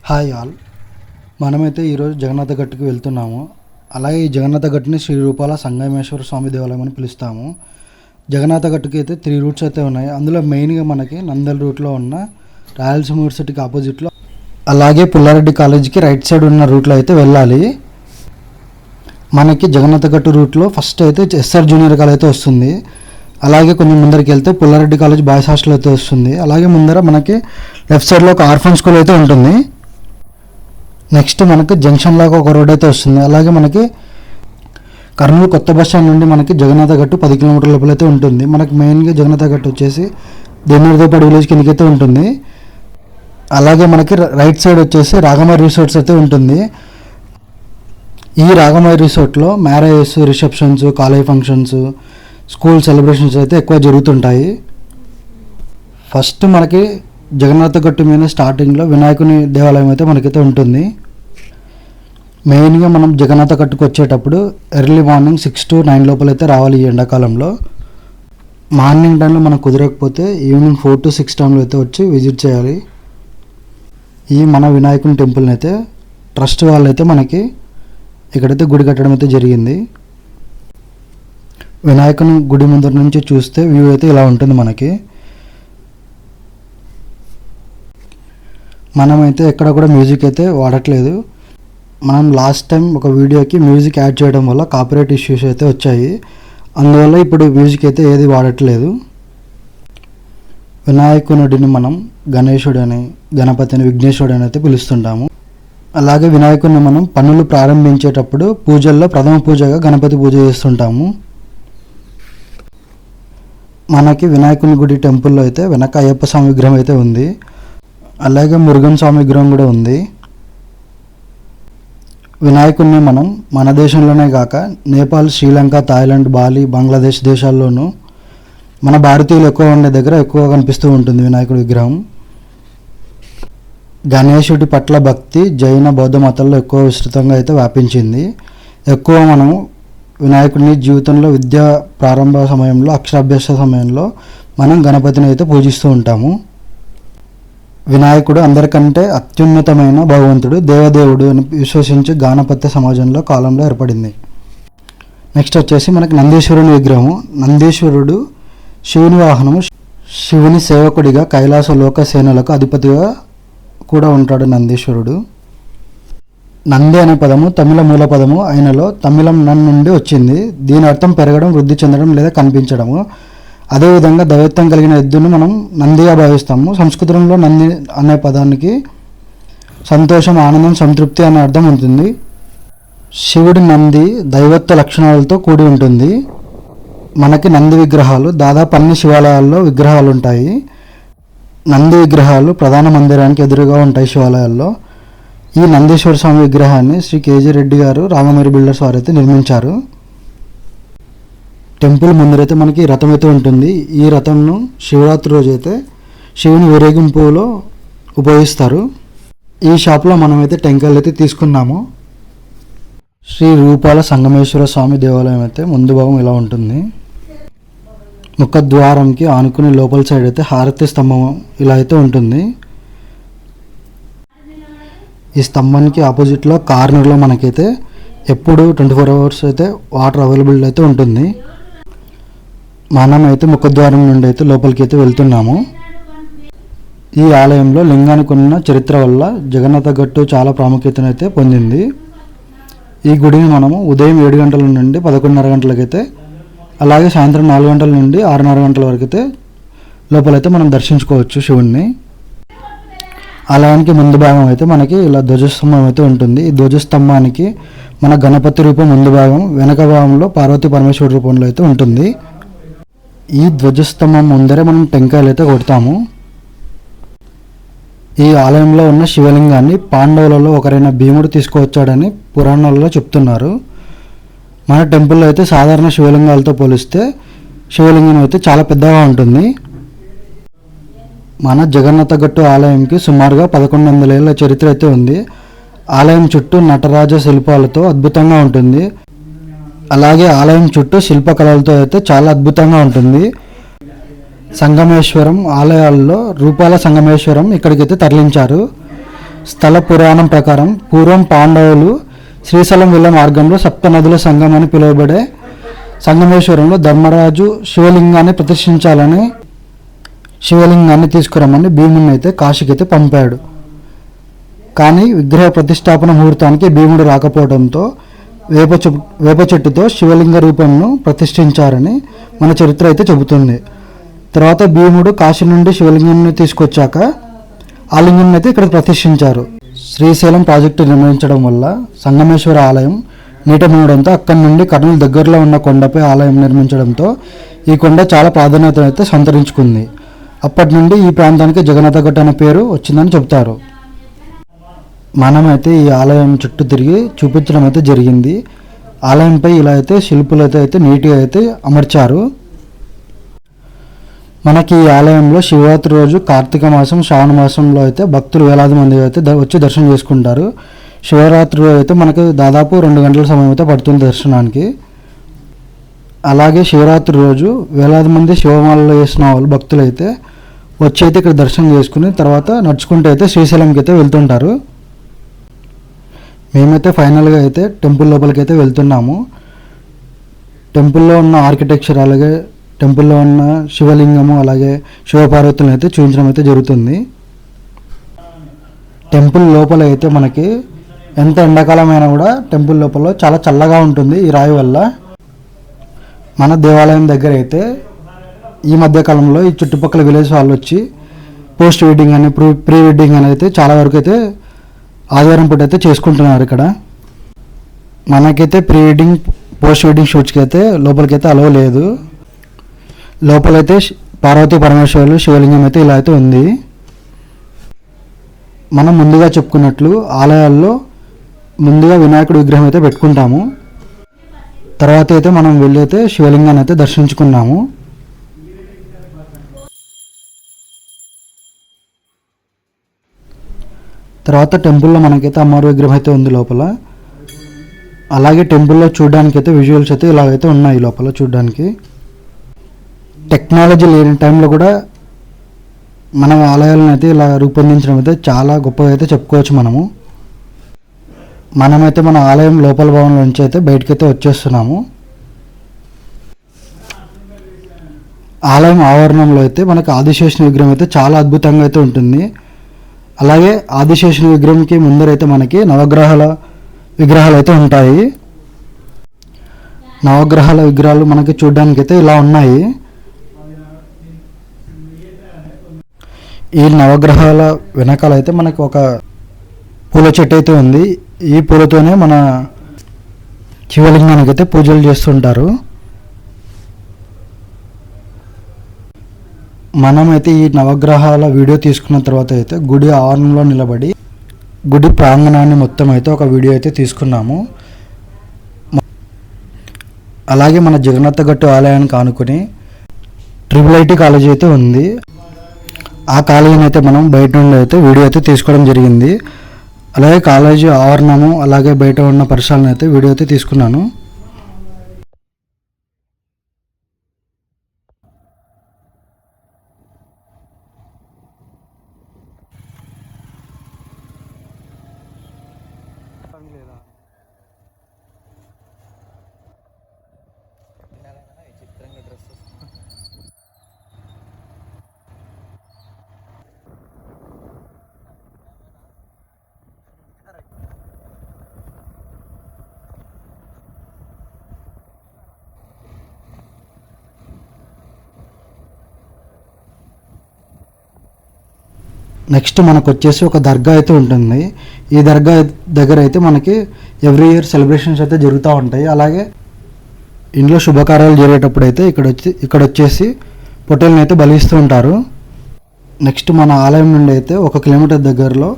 Hi all. మనమైతే ఈరోజు జగన్నాథ గట్టుకి వెళ్తున్నాము. అలాగే ఈ జగన్నాథ గట్టుని శ్రీ రూపాల సంగమేశ్వర స్వామి దేవాలయం అని పిలుస్తాము. జగన్నాథ గట్టుకి అయితే 3 రూట్స్ అయితే ఉన్నాయి. అందులో మెయిన్గా మనకి నందల్ రూట్లో ఉన్న రాయలసీమ యూనివర్సిటీకి ఆపోజిట్లో, అలాగే పుల్లారెడ్డి కాలేజీకి రైట్ సైడ్ ఉన్న రూట్లో అయితే వెళ్ళాలి. మనకి జగన్నాథ గట్టు రూట్లో ఫస్ట్ అయితే ఎస్ఆర్ జూనియర్ కాలేజ్ అయితే వస్తుంది. అలాగే కొంచెం ముందరికి వెళ్తే పుల్లారెడ్డి కాలేజ్ బాయ్స్ హాస్టల్ అయితే వస్తుంది. అలాగే ముందర మనకి లెఫ్ట్ సైడ్లో ఒక ఆర్ఫన్ స్కూల్ అయితే ఉంటుంది. నెక్స్ట్ మనకి జంక్షన్ లాగా ఒక రోడ్ అయితే వస్తుంది. అలాగే మనకి కర్నూలు కొత్త బస్ స్టాండ్ నుండి మనకి జగన్నాథ గట్టు 10 కిలోమీటర్ల లోపల అయితే ఉంటుంది. మనకి మెయిన్గా జగన్నాథ గట్టు వచ్చేసి దేన్నూరుదేపాడు విలేజ్ కిందకి అయితే ఉంటుంది. అలాగే మనకి రైట్ సైడ్ వచ్చేసి రాగమయ్య రిసార్ట్స్ అయితే ఉంటుంది. ఈ రాగమయ్య రిసార్ట్లో marriages, receptions, college functions, school celebrations అయితే ఎక్కువ జరుగుతుంటాయి. ఫస్ట్ మనకి జగన్నాథ గట్టు మీద స్టార్టింగ్లో వినాయకుని దేవాలయం అయితే మనకైతే ఉంటుంది. మెయిన్గా మనం జగన్నాథ గట్టుకు వచ్చేటప్పుడు ఎర్లీ మార్నింగ్ 6 to 9 లోపల అయితే రావాలి. ఈ ఎండాకాలంలో మార్నింగ్ టైంలో మనం కుదరకపోతే ఈవినింగ్ 4 to 6 టైంలో అయితే వచ్చి విజిట్ చేయాలి. ఈ మన వినాయకుని టెంపుల్ని అయితే ట్రస్ట్ వాళ్ళు అయితే మనకి ఇక్కడైతే గుడి కట్టడం అయితే జరిగింది. వినాయకుని గుడి ముందర నుంచి చూస్తే వ్యూ అయితే ఇలా ఉంటుంది. మనమైతే ఎక్కడ కూడా మ్యూజిక్ అయితే వాడట్లేదు. మనం లాస్ట్ టైం ఒక వీడియోకి మ్యూజిక్ యాడ్ చేయడం వల్ల కాపీరైట్ ఇష్యూస్ అయితే వచ్చాయి. అందువల్ల ఇప్పుడు మ్యూజిక్ అయితే ఏది వాడట్లేదు. వినాయకునుడిని మనం గణేశుడని, గణపతిని విఘ్నేశ్వరుడు అని అయితే పిలుస్తుంటాము. అలాగే వినాయకుడిని మనం పనులు ప్రారంభించేటప్పుడు పూజల్లో ప్రథమ పూజగా గణపతి పూజ చేస్తుంటాము. మనకి వినాయకుని గుడి టెంపుల్లో అయితే వెనక అయ్యప్ప స్వామి విగ్రహం అయితే ఉంది. అలాగే మురుగన్ స్వామి విగ్రహం కూడా ఉంది. వినాయకుడిని మనం మన దేశంలోనే కాక నేపాల్, శ్రీలంక, థాయిలాండ్, బాలి, బంగ్లాదేశ్ దేశాల్లోనూ మన భారతీయులు ఎక్కువ ఉండే దగ్గర ఎక్కువ కనిపిస్తూ ఉంటుంది వినాయకుడి విగ్రహం. గణేశుడి పట్ల భక్తి జైన, బౌద్ధ మతాల్లో ఎక్కువ విస్తృతంగా అయితే వ్యాపించింది. ఎక్కువ మనం వినాయకుడిని జీవితంలో విద్యా ప్రారంభ సమయంలో, అక్షరాభ్యాస సమయంలో మనం గణపతిని అయితే పూజిస్తూ ఉంటాము. వినాయకుడు అందరికంటే అత్యున్నతమైన భగవంతుడు, దేవదేవుడు అని విశ్వసించి గాణపత్య సమాజంలో కాలంలో ఏర్పడింది. నెక్స్ట్ వచ్చేసి మనకి నందీశ్వరుని విగ్రహం. నందీశ్వరుడు శివుని వాహనము. శివుని సేవకుడిగా కైలాస లోక సేనలకు అధిపతిగా కూడా ఉంటాడు నందీశ్వరుడు. నంది అనే పదము తమిళ మూల పదము అయినలో తమిళం నన్ నుండి వచ్చింది. దీని అర్థం పెరగడం, వృద్ధి చెందడం లేదా కనిపించడము. అదేవిధంగా దైవత్వం కలిగిన ఎద్దును మనం నందిగా భావిస్తాము. సంస్కృతంలో నంది అనే పదానికి సంతోషం, ఆనందం, సంతృప్తి అనే అర్థం ఉంటుంది. శివుడి నంది దైవత్వ లక్షణాలతో కూడి ఉంటుంది. మనకి నంది విగ్రహాలు దాదాపు అన్ని శివాలయాల్లో విగ్రహాలు ఉంటాయి. నంది విగ్రహాలు ప్రధాన మందిరానికి ఎదురుగా ఉంటాయి శివాలయాల్లో. ఈ నందీశ్వర స్వామి విగ్రహాన్ని శ్రీ కేజీ రెడ్డి గారు, రామమేరి బిల్డర్స్ వారు అయితే నిర్మించారు. టెంపుల్ ముందరైతే మనకి రథం అయితే ఉంటుంది. ఈ రథంను శివరాత్రి రోజు అయితే శివుని ఊరేగింపులో ఉపయోగిస్తారు. ఈ షాప్లో మనమైతే టెంకాయలు అయితే తీసుకున్నాము. శ్రీ రూపాల సంగమేశ్వర స్వామి దేవాలయం అయితే ముందు భాగం ఇలా ఉంటుంది. ముఖద్వారంకి ఆనుకుని లోపల సైడ్ అయితే హారతి స్తంభం ఇలా అయితే ఉంటుంది. ఈ స్తంభానికి ఆపోజిట్లో కార్నర్లో మనకైతే ఎప్పుడు 24 hours అయితే వాటర్ అవైలబుల్ అయితే ఉంటుంది. మనమైతే ముఖద్వారం నుండి అయితే లోపలికి అయితే వెళ్తున్నాము. ఈ ఆలయంలో లింగానికి ఉన్న చరిత్ర వల్ల జగన్నాథ గట్టు చాలా ప్రాముఖ్యతను అయితే పొందింది. ఈ గుడిని మనము ఉదయం 7 గంటల నుండి 11:30 గంటలకైతే, అలాగే సాయంత్రం 4 గంటల నుండి 6:30 గంటల వరకు అయితే లోపలైతే మనం దర్శించుకోవచ్చు శివుణ్ణి. ఆలయానికి ముందు భాగం అయితే మనకి ఇలా ధ్వజస్తంభం అయితే ఉంటుంది. ఈ ధ్వజస్తంభానికి మన గణపతి రూపం ముందు భాగం, వెనక భాగంలో పార్వతీ పరమేశ్వర రూపంలో అయితే ఉంటుంది. ఈ ధ్వజస్తంభం ముందరే మనం టెంకాయలు అయితే కొడతాము. ఈ ఆలయంలో ఉన్న శివలింగాన్ని పాండవులలో ఒకరైన భీముడు తీసుకువచ్చాడని పురాణాలలో చెప్తున్నారు. మన టెంపుల్లో అయితే సాధారణ శివలింగాలతో పోలిస్తే శివలింగం అయితే చాలా పెద్దగా ఉంటుంది. మన జగన్నాథ గట్టు ఆలయంకి సుమారుగా 1100 ఏళ్ల చరిత్ర అయితే ఉంది. ఆలయం చుట్టూ నటరాజ శిల్పాలతో అద్భుతంగా ఉంటుంది. అలాగే ఆలయం చుట్టూ శిల్పకళలతో అయితే చాలా అద్భుతంగా ఉంటుంది. సంగమేశ్వరం ఆలయాల్లో రూపాల సంగమేశ్వరం ఇక్కడికైతే తరలించారు. స్థల పురాణం ప్రకారం పూర్వం పాండవులు శ్రీశైలం వెళ్ళే మార్గంలో సప్త నదుల సంగమం అని పిలువబడే సంగమేశ్వరంలో ధర్మరాజు శివలింగాన్ని తీసుకురమ్మని భీముని అయితే కాశీకి అయితే పంపాడు. కానీ విగ్రహ ప్రతిష్టాపన ముహూర్తానికి భీముడు రాకపోవడంతో వేప చెట్టుతో శివలింగ రూపంను ప్రతిష్ఠించారని మన చరిత్ర అయితే చెబుతుంది. తర్వాత భీముడు కాశీ నుండి శివలింగాన్ని తీసుకొచ్చాక ఆ లింగాన్ని అయితే ఇక్కడ ప్రతిష్ఠించారు. శ్రీశైలం ప్రాజెక్టు నిర్మించడం వల్ల సంగమేశ్వర ఆలయం నీట మునడంతో అక్కడి నుండి కర్నూలు దగ్గరలో ఉన్న కొండపై ఆలయం నిర్మించడంతో ఈ కొండ చాలా ప్రాధాన్యత అయితే సంతరించుకుంది. అప్పటి నుండి ఈ ప్రాంతానికి జగన్నాథ గట్టు అనే పేరు వచ్చిందని చెప్తారు. మనమైతే ఈ ఆలయం చుట్టూ తిరిగి చూపించడం అయితే జరిగింది. ఆలయంపై ఇలా అయితే శిల్పులతో అయితే నీట్గా అయితే అమర్చారు. మనకి ఈ ఆలయంలో శివరాత్రి రోజు కార్తీక మాసం శ్రావణ మాసంలో అయితే భక్తులు వేలాది మంది అయితే వచ్చి దర్శనం చేసుకుంటారు. శివరాత్రి రోజు అయితే మనకు దాదాపు 2 గంటల సమయం అయితే పడుతుంది దర్శనానికి. అలాగే శివరాత్రి రోజు వేలాది మంది శివమాలలో వేసిన వాళ్ళు భక్తులు అయితే వచ్చి అయితే ఇక్కడ దర్శనం చేసుకుని తర్వాత నడుచుకుంటూ అయితే శ్రీశైలంకి అయితే వెళ్తుంటారు. మేమైతే ఫైనల్గా అయితే టెంపుల్ లోపలికి అయితే వెళ్తున్నాము. టెంపుల్లో ఉన్న ఆర్కిటెక్చర్ అలాగే టెంపుల్లో ఉన్న శివలింగము అలాగే శివపార్వతులను అయితే చూపించడం అయితే జరుగుతుంది. టెంపుల్ లోపల అయితే మనకి ఎంత ఎండాకాలం అయినా కూడా టెంపుల్ లోపల చాలా చల్లగా ఉంటుంది ఈ రాయి వల్ల. మన దేవాలయం దగ్గర అయితే ఈ మధ్యకాలంలో ఈ చుట్టుపక్కల విలేజ్ వాళ్ళు వచ్చి పోస్ట్ వెడ్డింగ్ అని ప్రీ వెడ్డింగ్ అని అయితే చాలా వరకు అయితే ఆదివారం పూట అయితే చేసుకుంటున్నారు. ఇక్కడ మనకైతే ప్రీ వెడ్డింగ్ పోస్ట్ వెడ్డింగ్ షూట్స్కి అయితే లోపలికైతే అలవ్ లేదు. లోపలైతే పార్వతీ పరమేశ్వరులు శివలింగం అయితే ఇలా అయితే ఉంది. మనం ముందుగా చెప్పుకున్నట్లు ఆలయాల్లో ముందుగా వినాయకుడి విగ్రహం అయితే పెట్టుకుంటాము. తర్వాత అయితే మనం వెళ్ళి అయితే శివలింగాన్ని అయితే దర్శించుకున్నాము. తర్వాత టెంపుల్లో మనకైతే అమ్మవారి విగ్రహం అయితే ఉంది లోపల. అలాగే టెంపుల్లో చూడడానికి అయితే విజువల్స్ అయితే ఇలాగైతే ఉన్నాయి లోపల చూడడానికి. టెక్నాలజీ లేని టైంలో కూడా మన ఆలయాలను అయితే ఇలా రూపొందించడం అయితే చాలా గొప్పగా అయితే చెప్పుకోవచ్చు. మనమైతే మన ఆలయం లోపల భవనం నుంచి అయితే బయటకైతే వచ్చేస్తున్నాము. ఆలయం ఆవరణంలో అయితే మనకు ఆదిశేషుని విగ్రహం అయితే చాలా అద్భుతంగా అయితే ఉంటుంది. అలాగే ఆదిశేషుని విగ్రహంకి ముందరైతే మనకి నవగ్రహాల విగ్రహాలు అయితే ఉంటాయి. నవగ్రహాల విగ్రహాలు మనకి చూడడానికి అయితే ఇలా ఉన్నాయి. ఈ నవగ్రహాల వెనకాల అయితే మనకి ఒక పూల చెట్టు అయితే ఉంది. ఈ పూలతోనే మన శివలింగానికి అయితే పూజలు చేస్తుంటారు. మనమైతే ఈ నవగ్రహాల వీడియో తీసుకున్న తర్వాత అయితే గుడి ఆవరణలో నిలబడి గుడి ప్రాంగణాన్ని మొత్తం అయితే ఒక వీడియో అయితే తీసుకున్నాము. అలాగే మన జగన్నాథ గట్టు ఆలయానికి ఆనుకుని ట్రిపుల్ కాలేజీ అయితే ఉంది. ఆ కాలేజీని అయితే మనం బయట నుండి అయితే వీడియో అయితే తీసుకోవడం జరిగింది. అలాగే కాలేజీ ఆవరణము అలాగే బయట ఉన్న పరిసరాలను అయితే వీడియో అయితే తీసుకున్నాను. నెక్స్ట్ మనకు వచ్చేసి ఒక దర్గా అయితే ఉంటుంది. ఈ దర్గా దగ్గర అయితే మనకి ఎవ్రీ ఇయర్ సెలబ్రేషన్స్ అయితే జరుగుతూ ఉంటాయి. అలాగే ఇంట్లో శుభకార్యాలు జరిగేటప్పుడు అయితే ఇక్కడ వచ్చేసి పొట్టేళ్ళని అయితే బలిస్తూ ఉంటారు. నెక్స్ట్ మన ఆలయం నుండి అయితే 1 కిలోమీటర్ దగ్గరలో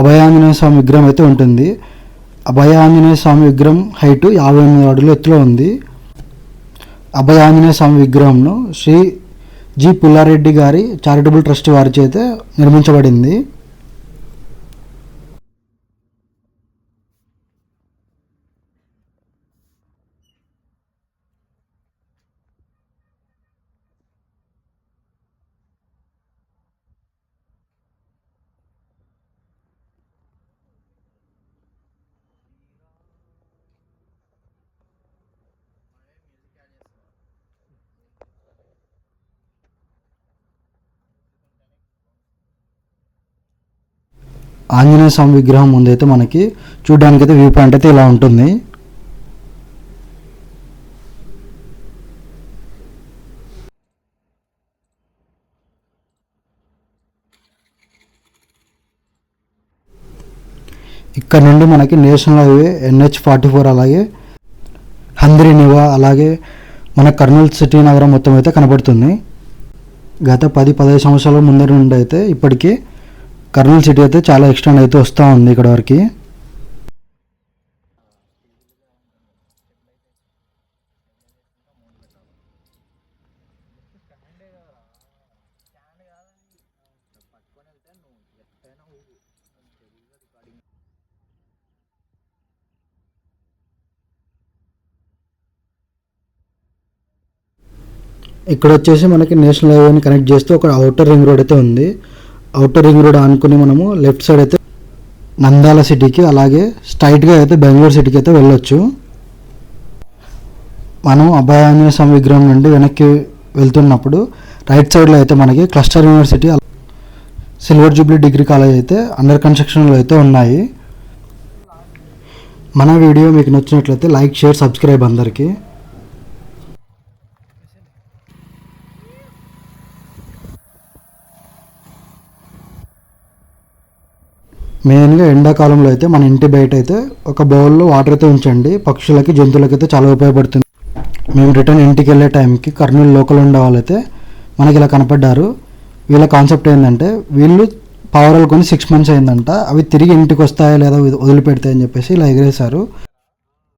అభయాంజనేయ స్వామి విగ్రహం అయితే ఉంటుంది. అభయాంజనేయ స్వామి విగ్రహం హైట్ 58 అడుగుల ఎత్తులో ఉంది. అభయాంజనేయ స్వామి విగ్రహంను శ్రీ జి పుల్లారెడ్డి గారి చారిటబుల్ ట్రస్ట్ వారి చేత నిర్మించబడింది. ఆంజనేయ స్వామి విగ్రహం ముందు అయితే మనకి చూడడానికైతే వ్యూ పాయింట్ అయితే ఇలా ఉంటుంది. ఇక్కడ నుండి మనకి నేషనల్ హైవే NH-44 అలాగే హంద్రీనివా అలాగే మన కర్నూలు సిటీ నగరం మొత్తం అయితే కనబడుతుంది. గత 10-15 సంవత్సరాల ముందర నుండి అయితే ఇప్పటికీ కర్నూలు సిటీ అయితే చాలా ఎక్స్టెండ్ అయితే వస్తూ ఉంది ఇక్కడ వరకు. ఇక్కడ వచ్చేసి మనకి నేషనల్ హైవేని కనెక్ట్ చేస్తూ ఒక అవుటర్ రింగ్ రోడ్ అయితే ఉంది. అవుటర్ రింగ్ రోడ్ ఆనుకుని మనము లెఫ్ట్ సైడ్ అయితే నంద్యాల సిటీకి అలాగే స్ట్రైట్గా అయితే బెంగళూరు సిటీకి అయితే వెళ్ళొచ్చు. మనం అభయాంజనేయ స్వామి విగ్రహం నుండి వెనక్కి వెళ్తున్నప్పుడు రైట్ సైడ్లో అయితే మనకి cluster university silver Jubilee degree college అయితే అండర్ కన్స్ట్రక్షన్లో అయితే ఉన్నాయి. మన వీడియో మీకు నచ్చినట్లయితే లైక్, షేర్, సబ్స్క్రైబ్ అందరికీ. మెయిన్గా ఎండాకాలంలో అయితే మన ఇంటి బయట అయితే ఒక బౌల్లో వాటర్ అయితే ఉంచండి. పక్షులకి, జంతువులకి అయితే చాలా ఉపయోగపడుతుంది. మేము రిటర్న్ ఇంటికి వెళ్ళే టైంకి కర్నూలు లోకల్ ఉండే వాళ్ళైతే మనకి ఇలా కనపడ్డారు. వీళ్ళ కాన్సెప్ట్ ఏంటంటే వీళ్ళు పావురాలు కొని 6 months అయిందంట. అవి తిరిగి ఇంటికి వస్తాయా లేదా వదిలిపెడతాయని చెప్పేసి ఇలా ఎగరేశారు.